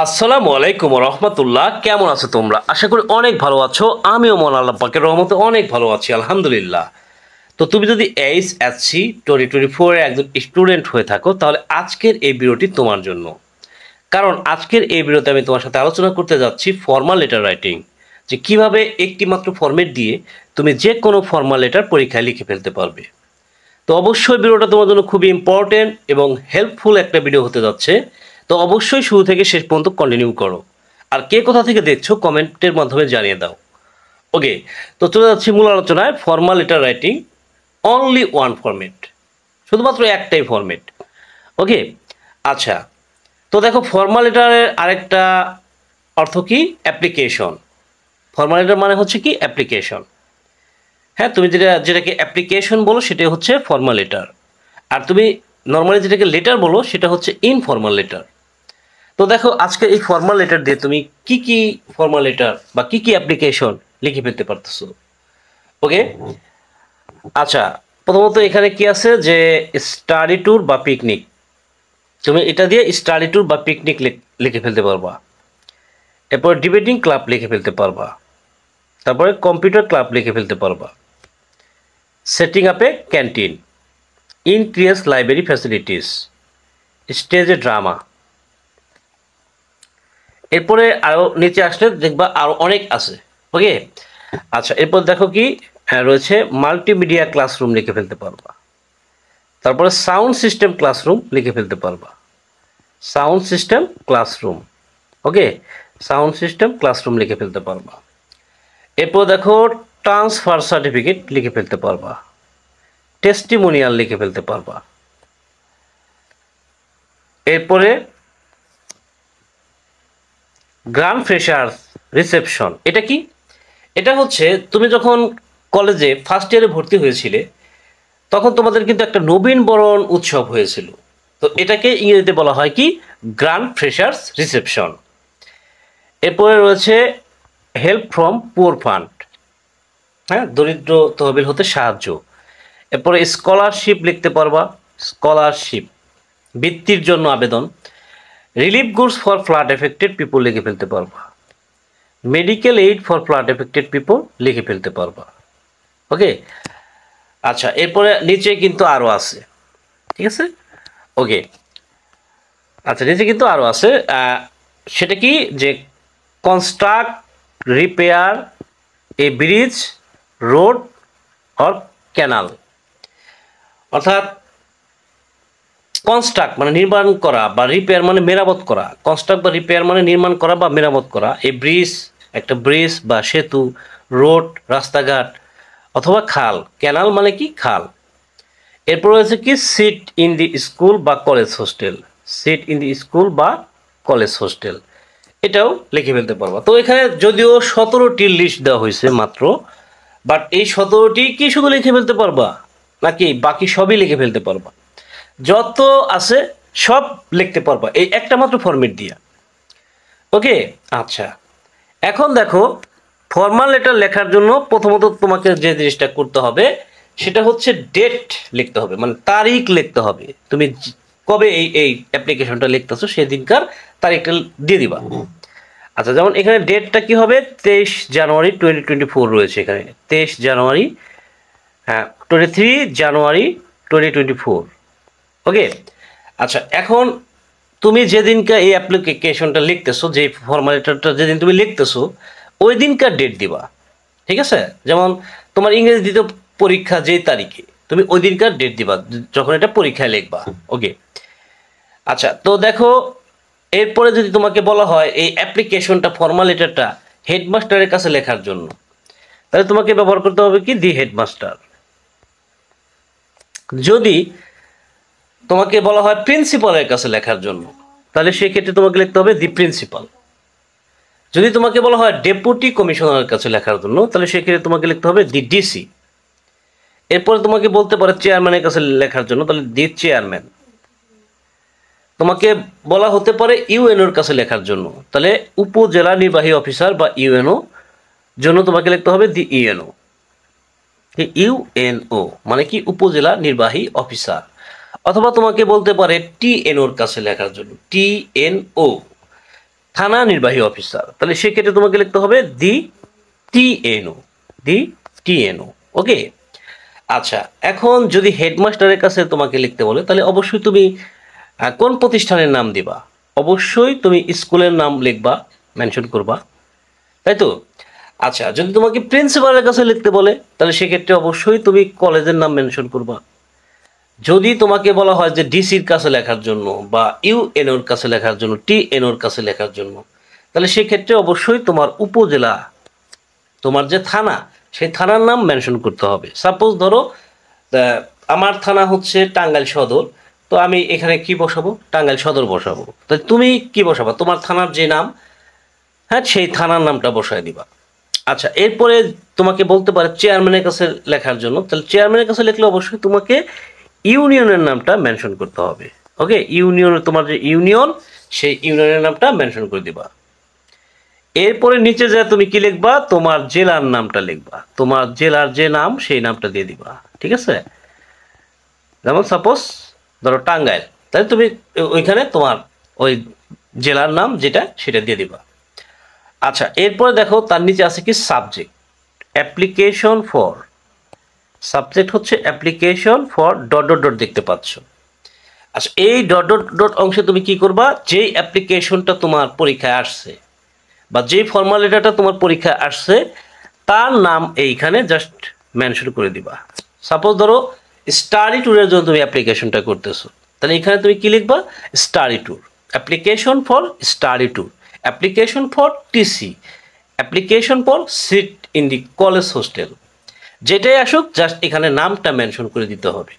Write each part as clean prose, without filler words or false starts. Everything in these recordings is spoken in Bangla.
আসসালামু আলাইকুম রহমতুল্লাহ। কেমন আছো তোমরা? আশা করি অনেক ভালো আছো। আমিও মন আল্লাহ পাকের রহমতে অনেক ভালো আছি, আলহামদুলিল্লাহ। তো তুমি যদি এইচএসসি 2024 এর একজন স্টুডেন্ট হয়ে থাকো, তাহলে আজকের এই ভিডিওটি তোমার জন্য। কারণ আজকের এই ভিডিওতে আমি তোমার সাথে আলোচনা করতে যাচ্ছি ফর্মাল লেটার রাইটিং, যে কিভাবে একটি মাত্র ফরম্যাট দিয়ে তুমি যে কোনো ফর্মাল লেটার পরীক্ষায় লিখে ফেলতে পারবে। তো অবশ্যই ভিডিওটা তোমার জন্য খুবই ইম্পর্টেন্ট এবং হেল্পফুল একটা ভিডিও হতে যাচ্ছে। তো অবশ্যই শুরু থেকে শেষ পর্যন্ত কন্টিনিউ করো। আর কে কোথা থেকে দেখছো কমেন্টের মাধ্যমে জানিয়ে দাও। ওকে, তো চলে যাচ্ছি মূল আলোচনায়। Formal letter writing, only one format, শুধুমাত্র একটাই ফরম্যাট। ওকে, আচ্ছা। তো দেখো, ফর্মাল লেটারের আরেকটা অর্থ কি? অ্যাপ্লিকেশন। ফর্মাল লেটার মানে হচ্ছে কি? অ্যাপ্লিকেশন। হ্যাঁ, তুমি যেটাকে অ্যাপ্লিকেশন বলো সেটাই হচ্ছে ফর্মাল লেটার। আর তুমি নর্মালি যেটাকে লেটার বলো সেটা হচ্ছে ইনফর্মাল লেটার। তো দেখো, আজকে এই ফর্মাল লেটার দিয়ে তুমি কি কি ফর্মাল লেটার বা কি কি অ্যাপ্লিকেশন লিখে ফেলতে পারতেছো। ওকে, আচ্ছা। প্রথমত এখানে কি আছে, যে স্টাডি ট্যুর বা পিকনিক। তুমি এটা দিয়ে স্টাডি ট্যুর বা পিকনিক লিখে ফেলতে পারবা। এরপর ডিবেটিং ক্লাব লিখে ফেলতে পারবা। তারপরে কম্পিউটার ক্লাব লিখে ফেলতে পারবা। Setting up a canteen, increase library facilities, স্টেজে ড্রামা। এরপরে আরও নিচে আসলে দেখবা আরও অনেক আছে। ওকে, আচ্ছা। এরপর দেখো কি রয়েছে, মাল্টিমিডিয়া ক্লাসরুম লিখে ফেলতে পারবা। তারপরে সাউন্ড সিস্টেম ক্লাসরুম লিখে ফেলতে পারবা। Sound system classroom. Okay, sound system classroom লিখে ফেলতে পারবা। এরপর দেখো, ট্রান্সফার সার্টিফিকেট লিখে ফেলতে পারবা। টেস্টিমোনিয়াল লিখে ফেলতে পারবা। এরপরে গ্র্যান্ড ফ্রেশার্স রিসেপশন। এটা কি? এটা হচ্ছে তুমি যখন কলেজে ফার্স্ট ইয়ারে ভর্তি হয়েছিলে, তখন তোমাদের কিন্তু একটা নবীন বরণ উৎসব হয়েছিল। তো এটাকে ইংরেজিতে বলা হয় কি? Grand freshers reception. এরপরে রয়েছে হেল্প ফ্রম পুয়ার ফান্ড, হ্যাঁ, দরিদ্র তহবিল হতে সাহায্য। এরপরে স্কলারশিপ লিখতে পারবা। স্কলারশিপ, বৃত্তির জন্য আবেদন। Relief goods for flood affected people লিখে ফেলতে পারবা। Medical aid for flood affected people লিখে ফেলতে পারবা। ওকে, আচ্ছা। এরপরে নিচে কিন্তু আরও আছে, ঠিক আছে? ওকে, আচ্ছা। নিচে কিন্তু আরও আছে। সেটা কি? যে construct, repair a bridge, road or canal. অর্থাৎ কনস্ট্রাক্ট মানে নির্মাণ করা, বা রিপেয়ার মানে মেরামত করা। কনস্ট্রাক্ট বা রিপেয়ার মানে নির্মাণ করা বা মেরামত করা। এই ব্রিজ, একটা ব্রিজ বা সেতু। রোড, রাস্তাঘাট অথবা খাল। ক্যানাল মানে কি? খাল। এরপর রয়েছে কি? সিট ইন দি স্কুল বা college hostel. Seat in the school বা কলেজ হোস্টেল, এটাও লিখে ফেলতে পারবা। তো এখানে যদিও 17টির লিস্ট দেওয়া হয়েছে মাত্র, বাট এই 17টি কি শুধু লিখে ফেলতে পারবা, নাকি বাকি সবই লিখে ফেলতে পারবা? যত আছে সব লিখতে পারবা এই একটা মাত্র ফরম্যাট দিয়া। ওকে, আচ্ছা। এখন দেখো, ফর্মাল লেটার লেখার জন্য প্রথমত তোমাকে যে জিনিসটা করতে হবে সেটা হচ্ছে ডেট লিখতে হবে, মানে তারিখ লিখতে হবে। তুমি কবে এই অ্যাপ্লিকেশনটা লিখতেছো সেদিনকার তারিখটা দিয়ে দিবা। আচ্ছা, যেমন এখানে ডেটটা কি হবে? 23 জানুয়ারি 2024 রয়েছে এখানে। 23 জানুয়ারি, হ্যাঁ, 23 জানুয়ারি 2024। ওকে, আচ্ছা। এখন তুমি যেদিনকার এই অ্যাপ্লিকেশনটা লিখতেছো, যে ফর্মালিটিটা যেদিন তুমি লিখতেছো, ওই দিনকার ডেট দিবা, ঠিক আছে? যেমন তোমার ইংরেজি দ্বিতীয় পরীক্ষা যে তারিখে, তুমি ওই দিনকার ডেট দিবা যখন এটা পরীক্ষায় লিখবা। ওকে, আচ্ছা। তো দেখো, এরপরে যদি তোমাকে বলা হয় এই অ্যাপ্লিকেশনটা, ফর্মাল লেটারটা হেডমাস্টারের কাছে লেখার জন্য, তাহলে তোমাকে ব্যবহার করতে হবে কি? The headmaster. যদি তোমাকে বলা হয় প্রিন্সিপালের কাছে লেখার জন্য, তাহলে সেক্ষেত্রে তোমাকে লিখতে হবে দি প্রিন্সিপাল। যদি তোমাকে বলা হয় ডেপুটি কমিশনারের কাছে লেখার জন্য, তাহলে সেক্ষেত্রে তোমাকে লিখতে হবে দি ডিসি। এরপরে তোমাকে বলতে পারে চেয়ারম্যানের কাছে লেখার জন্য, তাহলে দি চেয়ারম্যান। তোমাকে বলা হতে পারে ইউএনওর কাছে লেখার জন্য, তাহলে উপজেলা নির্বাহী অফিসার বা ইউএনও জন্য তোমাকে লিখতে হবে দি ইউএনও। ইউএনও মানে কি? উপজেলা নির্বাহী অফিসার। অথবা তোমাকে বলতে পারে টিএনওর কাছে লেখার জন্য, টিএনও। থানা নির্বাহী অফিসার, তাহলে সেক্ষেত্রে তোমাকে লিখতে হবে DTNO। ওকে। আচ্ছা, এখন যদি হেডমাস্টারের কাছে তোমাকে লিখতে বলে তাহলে অবশ্যই তুমি কোন প্রতিষ্ঠানের নাম দিবা? অবশ্যই তুমি স্কুলের নাম লিখবা, মেনশন করবা, তাই তো? আচ্ছা, যদি তোমাকে প্রিন্সিপালের কাছে লিখতে বলে তাহলে সেক্ষেত্রে অবশ্যই তুমি কলেজের নাম মেনশন করবা। যদি তোমাকে বলা হয় যে ডিসির কাছে লেখার জন্য বা ইউএনওর কাছে লেখার জন্য, টিএনওর কাছে লেখার জন্য, তাহলে সেক্ষেত্রে অবশ্যই তোমার উপজেলা, তোমার যে থানা, সেই থানার নাম মেনশন করতে হবে। সাপোজ ধরো আমার থানা হচ্ছে টাঙ্গাইল সদর, তো আমি এখানে কি বসাবো? টাঙ্গাইল সদর বসাবো। তাহলে তুমি কি বসাবা? তোমার থানার যে নাম, হ্যাঁ, সেই থানার নামটা বসায় দিবা। আচ্ছা, এরপরে তোমাকে বলতে পারে চেয়ারম্যানের কাছে লেখার জন্য, তাহলে চেয়ারম্যানের কাছে লিখলে অবশ্যই তোমাকে ইউনিয়নের নামটা মেনশন করতে হবে। ওকে, ইউনিয়ন, তোমার যে ইউনিয়ন, সেই ইউনিয়নের নামটা মেনশন করে দিবা। এরপরে নিচে যা তুমি কি লিখবা? তোমার জেলার নামটা লিখবা, তোমার জেলার যে নাম সেই নামটা দিয়ে দিবা। ঠিক আছে? যেমন সাপোজ ধরো টাঙ্গাইল, তাহলে তুমি ওইখানে তোমার ওই জেলার নাম যেটা সেটা দিয়ে দিবা। আচ্ছা, এরপরে দেখো তার নিচে আছে কি সাবজেক্ট, অ্যাপ্লিকেশন ফর। সাবজেক্ট হচ্ছে application for dot dot dot, দেখতে পাচ্ছ। আচ্ছা, এই ডট ডট ডট অংশে তুমি কি করবা? যেই অ্যাপ্লিকেশনটা তোমার পরীক্ষায় আসছে বা যেই ফর্মালিটিটা তোমার পরীক্ষায় আসছে তার নাম এইখানে জাস্ট মেনশন করে দিবা। সাপোজ ধরো স্টাডি ট্যুরের জন্য তুমি অ্যাপ্লিকেশনটা করতেছো, তাহলে এখানে তুমি কি লিখবা? Study tour, application for study tour, application for TC, application for seat in the college hostel, যেটাই আসুক জাস্ট এখানে নামটা মেনশন করে দিতে হবে।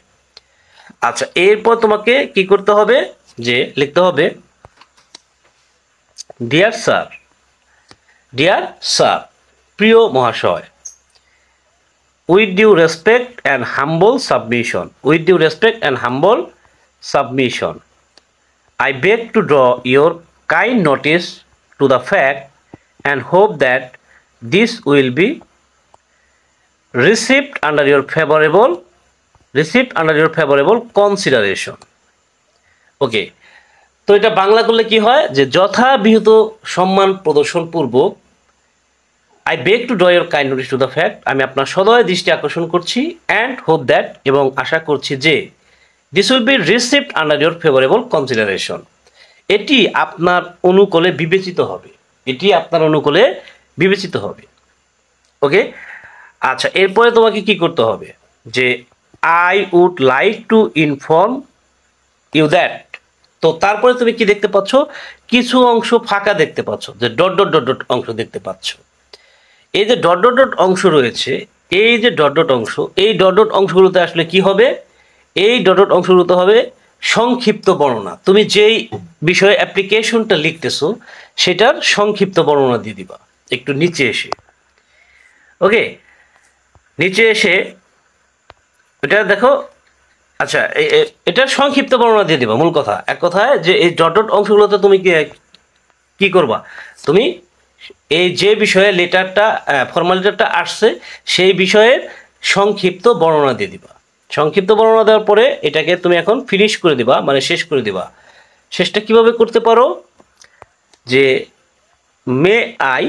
আচ্ছা, এরপর তোমাকে কি করতে হবে? যে লিখতে হবে ডিয়ার স্যার, ডিয়ার স্যার, প্রিয় মহাশয়, with due respect and humble submission, with due respect and humble submission, I beg to draw your kind notice to the fact and hope that this will be received under your favorable consideration. ওকে, তো এটা বাংলা করলে কি হয়? যে যথাবিহিত সম্মান প্রদর্শন পূর্বক, I beg two draw your kind notice to the fact, আমি আপনার সদয় দৃষ্টি আকর্ষণ করছি, অ্যান্ড হোপ দ্যাট, এবং আশা করছি যে, this will be received under your favourable consideration, এটি আপনার অনুকূলে বিবেচিত হবে, এটি আপনার অনুকূলে বিবেচিত হবে। ওকে। আচ্ছা, এরপরে তোমাকে কি করতে হবে? যে I would like to inform you that, তো তারপরে তুমি কি দেখতে পাচ্ছ? কিছু অংশ ফাঁকা দেখতে পাচ্ছ, যে ডট ডট ডট ডট অংশ দেখতে পাচ্ছ। এই যে ডট ডট ডট অংশ রয়েছে, এই যে ডট ডট অংশ, এই ডট ডট অংশগুলোতে আসলে কি হবে? এই ডট ডট অংশগুলোতে হবে সংক্ষিপ্ত বর্ণনা। তুমি যেই বিষয়ে অ্যাপ্লিকেশনটা লিখতেছো সেটার সংক্ষিপ্ত বর্ণনা দিয়ে দিবা একটু নিচে এসে। ওকে, নিচে এসে এটা দেখো। আচ্ছা, এটা সংক্ষিপ্ত বর্ণনা দিয়ে দিবা। মূল কথা, এক কথায় যে এই ডট ডট অংশগুলোতে তুমি কি করবা? তুমি এই যে বিষয়ে লেটারটা, ফর্মালিটিটা আসছে সেই বিষয়ের সংক্ষিপ্ত বর্ণনা দিয়ে দিবা। সংক্ষিপ্ত বর্ণনা দেওয়ার পরে এটাকে তুমি এখন ফিনিশ করে দিবা, মানে শেষ করে দিবা। শেষটা কিভাবে করতে পারো? যে may I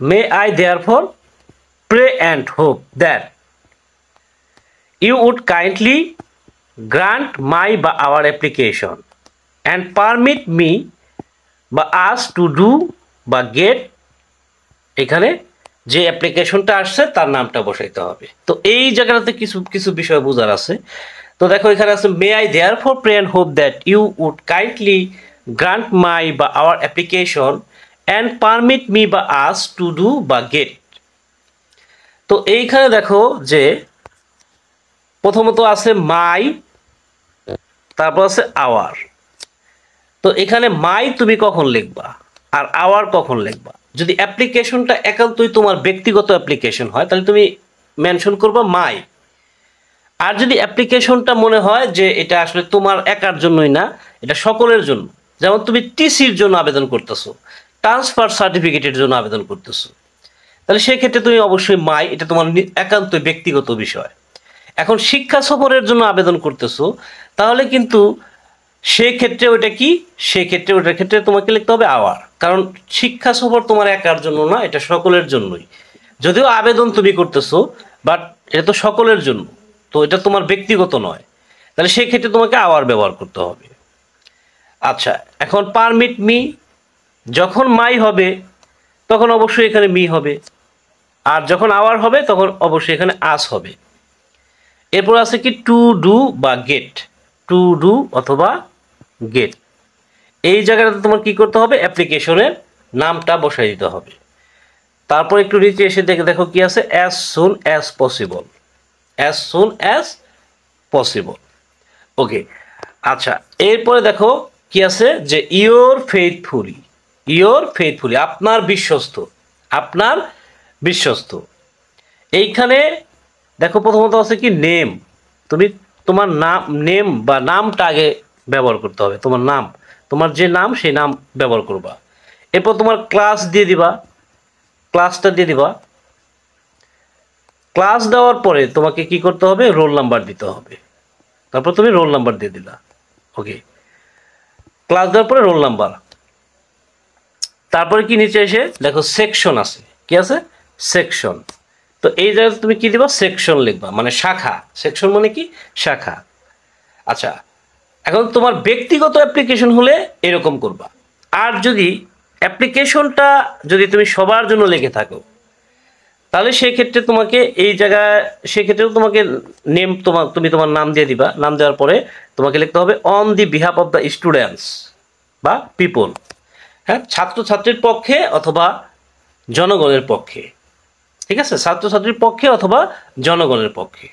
may I therefore pray and hope that you would kindly grant my বা our application and permit me বা us to do বা get, এখানে যে অ্যাপ্লিকেশনটা আসছে তার নামটা বসাইতে হবে। তো এই জায়গাটাতে কিছু কিছু বিষয় বোঝার আছে। তো দেখো এখানে আছে may I therefore pray and hope that you would kindly grant my বা our application and permit me বা us to do বা get। তো এইখানে দেখো যে প্রথমত আছে মাই, তারপর আছে আওয়ার। তো এখানে মাই তুমি কখন লিখবা আর আওয়ার কখন লিখবা? যদি অ্যাপ্লিকেশনটা একান্তই তোমার ব্যক্তিগত অ্যাপ্লিকেশন হয় তাহলে তুমি মেনশন করবা মাই। আর যদি অ্যাপ্লিকেশনটা মনে হয় যে এটা আসলে তোমার একার জন্যই না, এটা সকলের জন্য, যেমন তুমি টিসির জন্য আবেদন করতেছো, ট্রান্সফার সার্টিফিকেটের জন্য আবেদন করতেছো, তাহলে সেক্ষেত্রে তুমি অবশ্যই মাই, এটা তোমার একান্তই ব্যক্তিগত বিষয়। এখন শিক্ষা সফরের জন্য আবেদন করতেছো, তাহলে কিন্তু সেক্ষেত্রে ওটা কি, সেক্ষেত্রে ওটার ক্ষেত্রে তোমাকে লিখতে হবে আওয়ার, কারণ শিক্ষা সফর তোমার একার জন্য না, এটা সকলের জন্যই। যদিও আবেদন তুমি করতেছো, বাট এটা তো সকলের জন্য, তো এটা তোমার ব্যক্তিগত নয়, তাহলে সেই ক্ষেত্রে তোমাকে আওয়ার ব্যবহার করতে হবে। আচ্ছা, এখন পারমিট মি, যখন মাই হবে তখন অবশ্যই এখানে মি হবে, আর যখন আওয়ার হবে তখন অবশ্যই এখানে আস হবে। এরপর আছে কি টু ডু বা গেট, টু ডু অথবা গেট। এই জায়গাটাতে তোমার কি করতে হবে, অ্যাপ্লিকেশনের নামটা বসাই দিতে হবে। তারপর একটু নিচে এসে দেখো কি আছে, as soon as possible, as soon as possible. Okay, আচ্ছা এরপরে দেখো কি আছে, যে ইয়োর ফেইথফুলি, ইয়োর ফেইথফুলি, আপনার বিশ্বস্ত, আপনার বিশ্বস্ত। এইখানে দেখো প্রথমত আছে কি নেম, তুমি তোমার নাম, নেম বা নামটা আগে ব্যবহার করতে হবে, তোমার নাম, তোমার যে নাম সেই নাম ব্যবহার করবা। এরপর তোমার ক্লাস দিয়ে দিবা, ক্লাসটা দিয়ে দিবা। ক্লাস দেওয়ার পরে তোমাকে কি করতে হবে, রোল নাম্বার দিতে হবে, তারপর তুমি রোল নাম্বার দিয়ে দিলা। ওকে, ক্লাস দেওয়ার পরে রোল নাম্বার। তারপরে কি নিচে এসে দেখো সেকশন আছে, কি আছে, সেকশন। তো এই জায়গায় তুমি কি দিবা, সেকশন লিখবা, মানে শাখা, সেকশন মানে কি, শাখা। আচ্ছা, এখন তোমার ব্যক্তিগত অ্যাপ্লিকেশন হলে এরকম করবা, আর যদি অ্যাপ্লিকেশনটা যদি তুমি সবার জন্য লিখে থাকো, তাহলে সেই ক্ষেত্রে তোমাকে এই জায়গায়, সেক্ষেত্রেও তোমাকে নেম, তুমি তোমার নাম দিয়ে দিবা। নাম দেওয়ার পরে তোমাকে লিখতে হবে on the behalf of the students বা পিপল, হ্যাঁ, ছাত্রছাত্রীর পক্ষে অথবা জনগণের পক্ষে, ঠিক আছে, ছাত্রছাত্রীর পক্ষে অথবা জনগণের পক্ষে।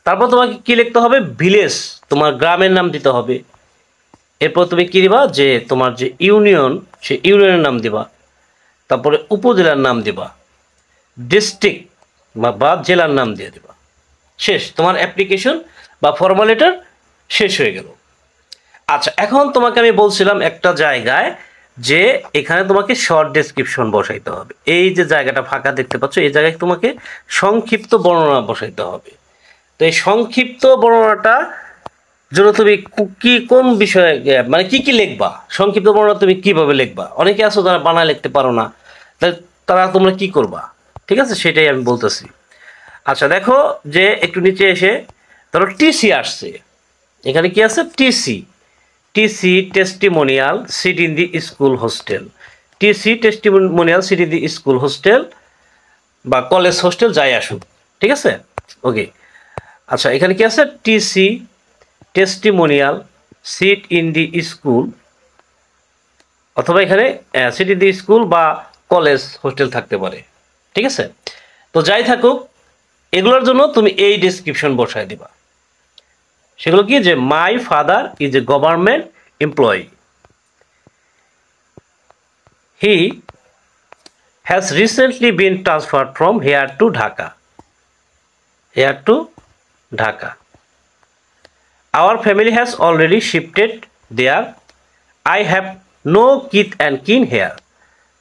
তারপর তোমাকে কি লিখতে হবে, ভিলেজ, তোমার গ্রামের নাম দিতে হবে। এরপর তুমি কি দিবা, যে তোমার যে ইউনিয়ন, সে ইউনিয়নের নাম দিবা। তারপরে উপজেলার নাম দিবা, ডিস্ট্রিক্ট বা জেলার নাম দিয়ে দিবা। শেষ, তোমার অ্যাপ্লিকেশন বা ফর্মালিটার শেষ হয়ে গেল। আচ্ছা, এখন তোমাকে আমি বলছিলাম একটা জায়গায় যে এখানে তোমাকে শর্ট ডেসক্রিপশন বসাইতে হবে। এই যে জায়গাটা ফাঁকা দেখতে পাচ্ছ, এই জায়গায় তোমাকে সংক্ষিপ্ত বর্ণনা বসাইতে হবে। তো এই সংক্ষিপ্ত বর্ণনাটা জন্য তুমি কি কোন বিষয়ে, মানে কি কি লিখবা, সংক্ষিপ্ত বর্ণনা তুমি কিভাবে লিখবা, অনেকে আছো যারা বানায় লিখতে পারো না, তাহলে তারা তোমরা কি করবা, ঠিক আছে, সেটাই আমি বলতেছি। আচ্ছা দেখো, যে একটু নিচে এসে ধরো টিসি আসছে, এখানে কি আছে, TC, TC testimonial seat in the school hostel, TC testimonial seat in the school hostel বা কলেজ হোস্টেল, যাই আসুক, ঠিক আছে। ওকে, আচ্ছা এখানে কি আছে, TC testimonial seat in the school, অথবা এখানে সিট ইন দি স্কুল বা কলেজ হোস্টেল থাকতে পারে, ঠিক আছে। তো যাই থাকুক, এগুলোর জন্য তুমি এই ডেসক্রিপশন বসায় দিবা। সেগুলো কি, যে my father is a government employee, he has recently been transferred from here two Dhaka, hair two Dhaka. Our family has already shifted there. I have no kith and kin here,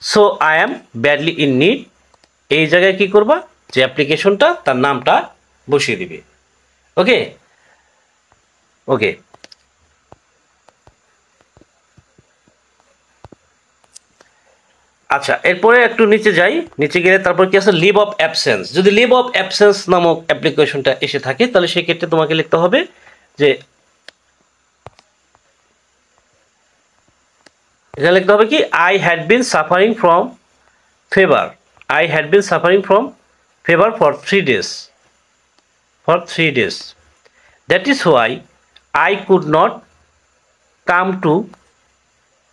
so I am badly in need. এই জায়গায় কি করবা, যে অ্যাপ্লিকেশনটা তার নামটা বসিয়ে দিবে। ওকে, ওকে, আচ্ছা এরপরে একটু নিচে যাই, নিচে গেলে তারপর কি আছে, লিভ অফ অ্যাবসেন্স। যদি লিভ অফ অ্যাবসেন্স নামক অ্যাপ্লিকেশনটা এসে থাকে, তাহলে সেক্ষেত্রে তোমাকে লিখতে হবে যে, এখানে লিখতে হবে কি, I had been suffering from fever, I had been suffering from fever for 3 days, for 3 days. That is why I could not come to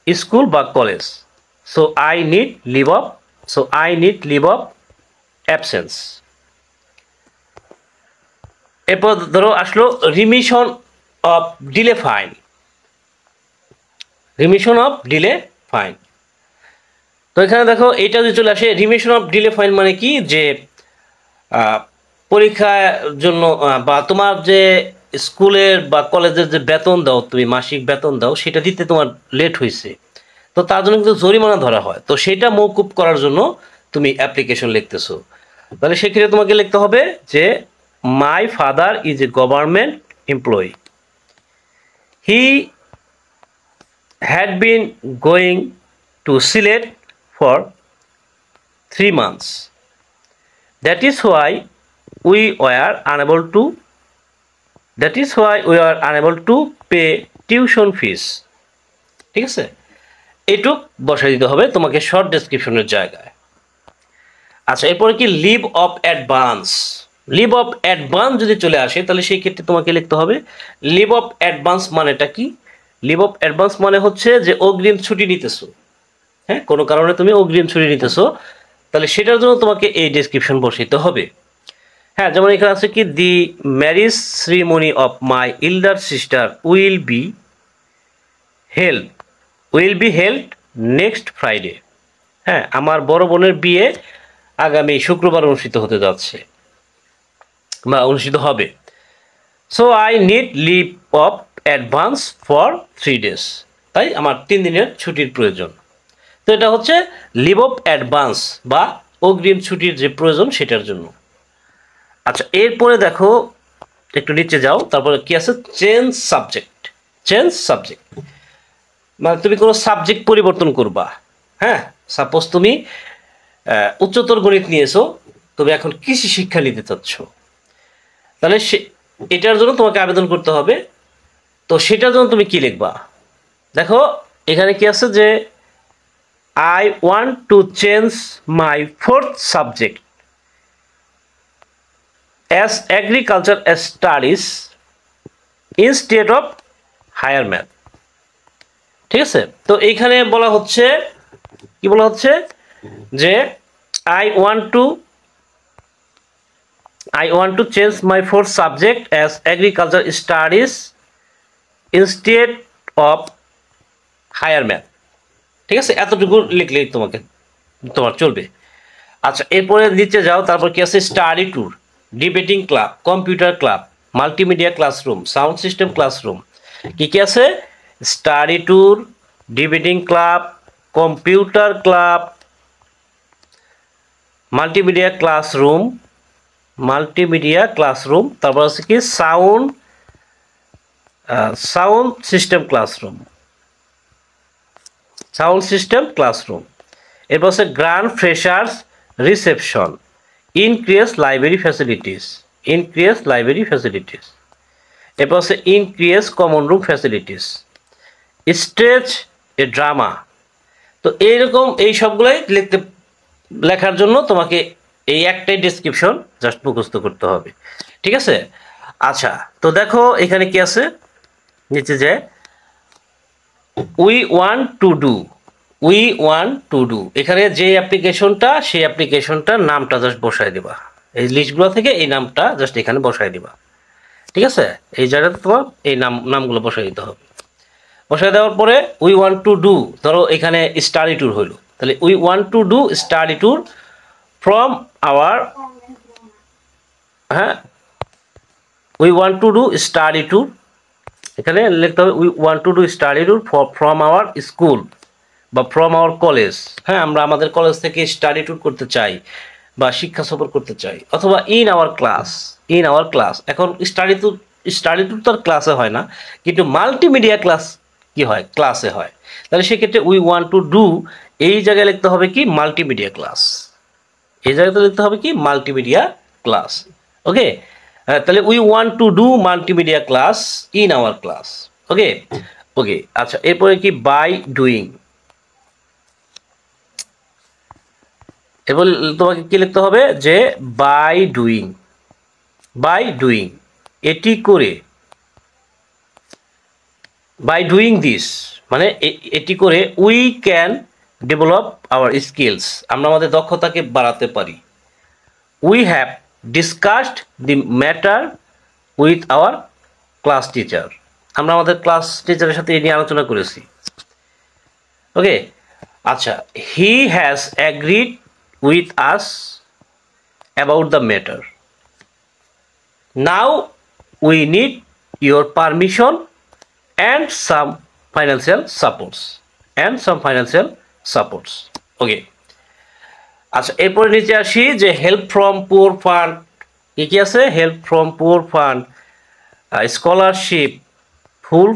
school বা college. So I need leave of, so I need leave of absence. এরপর ধরো আসলো remission of delay fine, remission of delay fine. তো এখানে দেখো এইটা যদি চলে আসে, রিমিশন অফ ডিলে ফাইন মানে কি, যে পরীক্ষার জন্য বা তোমার যে স্কুলের বা কলেজের যে বেতন দাও, তুমি মাসিক বেতন দাও, সেটা দিতে তোমার লেট হয়েছে, তো তার জন্য কিন্তু জরিমানা ধরা হয়, তো সেটা মওকুফ করার জন্য তুমি অ্যাপ্লিকেশন লিখতেছো। তাহলে সেক্ষেত্রে তোমাকে লিখতে হবে যে my father is a government employee. He had been going to Sylhet for 3 months. That is why we were unable to pay tuition fees. ঠিক আছে, এটুক বসাই দিতে হবে তোমাকে শর্ট ডেসক্রিপশনের জায়গায়। আচ্ছা, এরপরে কি leave of advance. Leave of advance যদি চলে আসে তাহলে সেই ক্ষেত্রে তোমাকে লিখতে হবে লিভ অফ অ্যাডভান্স মানেটা কি। লিভ অফ অ্যাডভান্স মানে হচ্ছে যে অগ্রিম ছুটি নিতেছো, হ্যাঁ, কোনো কারণে তুমি অগ্রিম ছুটি নিতেছো, তাহলে সেটার জন্য তোমাকে এই ডেসক্রিপশন বসাইতে হবে। হ্যাঁ, যেমন এখানে আছে কি the marriage ceremony of my elder sister will be held next Friday. হ্যাঁ, আমার বড় বোনের বিয়ে আগামী শুক্রবার অনুষ্ঠিত হতে যাচ্ছে বা অনুষ্ঠিত হবে। So I need leave of advance for 3 days। তাই আমার 3 দিনের ছুটির প্রয়োজন। তো এটা হচ্ছে লিভ অফ অ্যাডভান্স বা অগ্রিম ছুটির যে প্রয়োজন সেটার জন্য। আচ্ছা, এরপরে দেখো একটু নিচে যাও, তারপরে কি আছে চেঞ্জ সাবজেক্ট। মানে তুমি কোনো সাবজেক্ট পরিবর্তন করবা। হ্যাঁ, সাপোজ তুমি উচ্চতর গণিত নিয়েছো, তুমি এখন কৃষি শিক্ষা নিতে চাচ্ছ, তাহলে এটার জন্য তোমাকে আবেদন করতে হবে। তো সেটার জন্য তুমি কি লিখবা, দেখো এখানে কি আছে যে I want to change my 4th subject as agriculture studies instead of higher math. ঠিক আছে, তো এইখানে বলা হচ্ছে কি বলা হচ্ছে যে I want to change my 4th subject as agriculture studies instead of higher math। ঠিক আছে, এতটুকু লিখলেই তোমার চলবে। আচ্ছা, এরপরে নিচে যাও, তারপর কি আছে study tour, debating club, computer club, multimedia classroom, sound system classroom. কি আছে study tour, debating club, computer club, multimedia classroom, তারপর আছে কি সাউন্ড সিস্টেম ক্লাসরুম। এরপর আছে grand freshers reception, increase library facilities. এরপর আছে increase common room facilities, stage a drama. তো এইরকম এই সবগুলোই লেখার জন্য তোমাকে এই একটাই ডেসক্রিপশন জাস্ট মুখস্থ করতে হবে। ঠিক আছে, আচ্ছা, তো দেখো এখানে কি আছে নিচে যে উই ওয়ান্ট টু ডু, এখানে যে অ্যাপ্লিকেশনটা সেই অ্যাপ্লিকেশনটার নামটা জাস্ট বসায় দিবা। এই লিস্টগুলো থেকে এই নামটা জাস্ট এখানে বসায় দিবা। ঠিক আছে, এই জায়গাতে তোমার এই নামগুলো বসায় দিতে হবে। বসায় দেওয়ার পরে উই ওয়ান্ট টু ডু, ধরো এখানে স্টাডি ট্যুর হইলো, তাহলে we want to do study tour from our, হ্যাঁ, we want to do study tour, এখানে লিখতে হবে we want to do study tour from our school বা ফ্রম আওয়ার কলেজ। হ্যাঁ, আমরা আমাদের কলেজ থেকে স্টাডি ট্যুর করতে চাই বা শিক্ষা সফর করতে চাই, অথবা ইন আওয়ার ক্লাস। এখন স্টাডি ট্যুর তো আর ক্লাসে হয় না, কিন্তু মাল্টিমিডিয়া ক্লাস কি হয়, ক্লাসে হয়। তাহলে সেক্ষেত্রে উই ওয়ান্ট টু ডু এই জায়গায় লিখতে হবে কি মাল্টিমিডিয়া ক্লাস, ওকে। তাহলে we want to do multimedia class in our class, okay. আচ্ছা, এরপরে কি বাই ডুইং, এরপর তোমাকে কি লিখতে হবে যে বাই ডুইং এটি করে, বাই ডুইং দিস মানে এটি করে we can develop hour skills, আমরা আমাদের দক্ষতাকে বাড়াতে পারি। We have discussed the matter with our class teacher, আমরা আমাদের ক্লাস টিচারের সাথে এই নিয়ে আলোচনা করেছি, ওকে। আচ্ছা, he has agreed with us about the matter. Now we need your permission and some financial supports, ওকে। আচ্ছা, এরপরে নিচে আসি যে হেল্প ফ্রম পুয়ার ফান্ড কি আছে? Help from poor fund, scholarship, full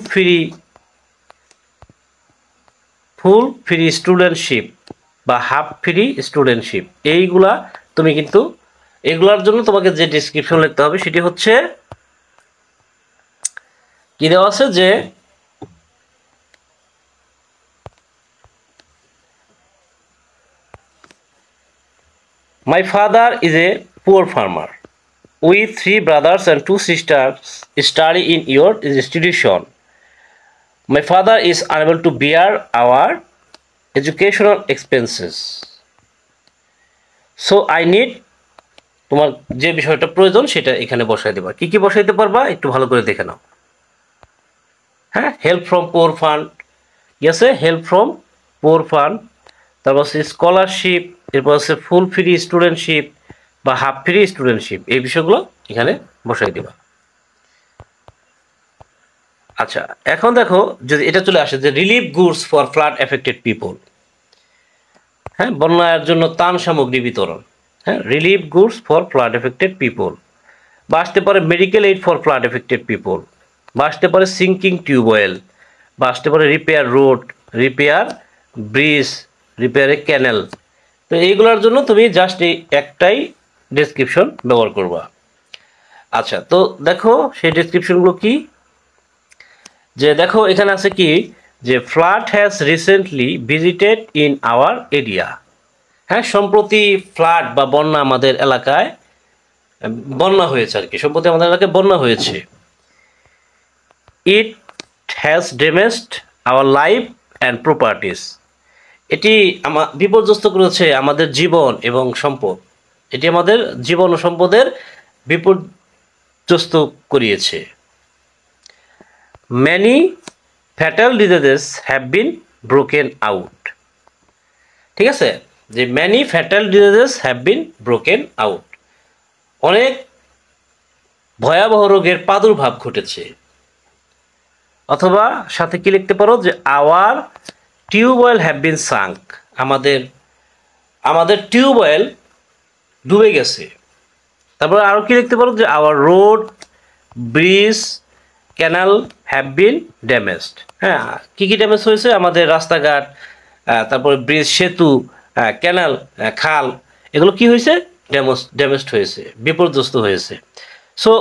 free studentship বা হাফ ফ্রি স্টুডেন্টশিপ। এইগুলা তুমি কিন্তু এগুলার জন্য তোমাকে যে ডেসক্রিপশন লিখতে হবে সেটি হচ্ছে কি দেওয়া আছে যে My father is a poor farmer. We 3 brothers and 2 sisters study in your institution. My father is unable to bear our educational expenses. So I need তোমার যে বিষয়টা প্রয়োজন সেটা এখানে বসাই দেবা। কি কি বসাইতে পারবা একটু ভালো করে দেখে নাও। হ্যাঁ, হেল্প ফ্রম পুয়ার ফান্ড, কি আছে? হেল্প ফ্রম পুয়ার ফান্ড, তারপর হচ্ছে স্কলারশিপ, এরপর হচ্ছে ফুল ফ্রি স্টুডেন্টশিপ বা হাফ ফ্রি স্টুডেন্টশিপ, এই বিষয়গুলো এখানে বসাই দিবা। আচ্ছা, এখন দেখো যদি এটা চলে আসে যে relief goods for flood affected people, হ্যাঁ, বন্যার জন্য ত্রাণ সামগ্রী বিতরণ, হ্যাঁ, relief goods for flood affected people, বা আসতে পারে medical aid for flood affected people, বা আসতে পারে সিঙ্কিং টিউবওয়েল, বা আসতে পারে repair road, repair bridge, repair a canal. তো এইগুলোর জন্য তুমি জাস্ট এই একটাই ডেসক্রিপশন ব্যবহার করবা। আচ্ছা, তো দেখো সেই ডেসক্রিপশনগুলো কি, যে দেখো এখানে আছে কি যে flood has recently visited in our area. হ্যাঁ, সম্প্রতি ফ্লাড বা বন্যা আমাদের এলাকায় বন্যা হয়েছে আর কি, সম্প্রতি আমাদের এলাকায় বন্যা হয়েছে। It has damaged our life and properties. এটি বিপর্যস্ত করেছে আমাদের জীবন এবং সম্পদ। এটি আমাদের জীবন ও সম্পদের বিপর্যস্ত করিয়েছে। Many fatal diseases have been broken out. ঠিক আছে, যে many fatal diseases have been broken out, অনেক ভয়াবহ রোগের প্রাদুর্ভাব ঘটেছে। অথবা সাথে কি লিখতে পারো যে our tubewell have been sunk, আমাদের টিউবওয়েল ডুবে গেছে। তারপর আরও কি লিখতে পারো যে our road, bridge, canal have been damaged. হ্যাঁ, কী কী ড্যামেজ হয়েছে? আমাদের রাস্তাঘাট, তারপরে ব্রিজ, সেতু, ক্যানাল, খাল, এগুলো কি হয়েছে? ড্যামেজড হয়েছে, বিপর্যস্ত হয়েছে। সো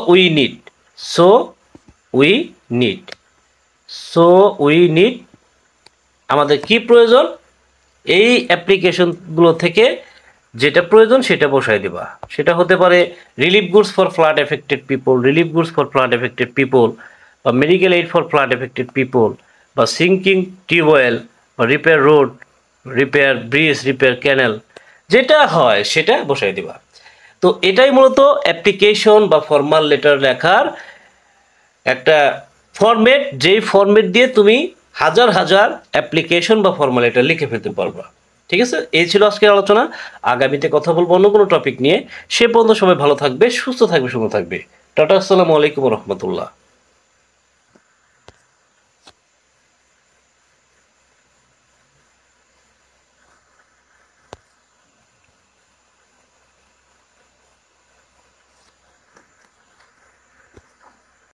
উই নিড আমাদের কি প্রয়োজন? এই অ্যাপ্লিকেশনগুলো থেকে যেটা প্রয়োজন সেটা বসাই দিবা। সেটা হতে পারে relief goods for flood affected people, বা medical aid for flood affected people, বা সিঙ্কিং টিউবওয়েল, বা repair road, repair bridge, repair canal, যেটা হয় সেটা বসাই দিবা। তো এটাই মূলত অ্যাপ্লিকেশন বা ফর্মাল লেটার লেখার একটা ফরম্যাট, যেই ফরম্যাট দিয়ে তুমি হাজার হাজার অ্যাপ্লিকেশন বা ফর্মাল লেটার লিখে ফেলতে পারবা। ঠিক আছে, এই ছিল আজকের আলোচনা। আগামীতে কথা বলবো অন্য কোনো টপিক নিয়ে। সে পর্যন্ত সবাই ভালো থাকবে, সুস্থ থাকবে, সুন্দর থাকবে। টাটা, আসসালামু আলাইকুম রহমতুল্লাহ।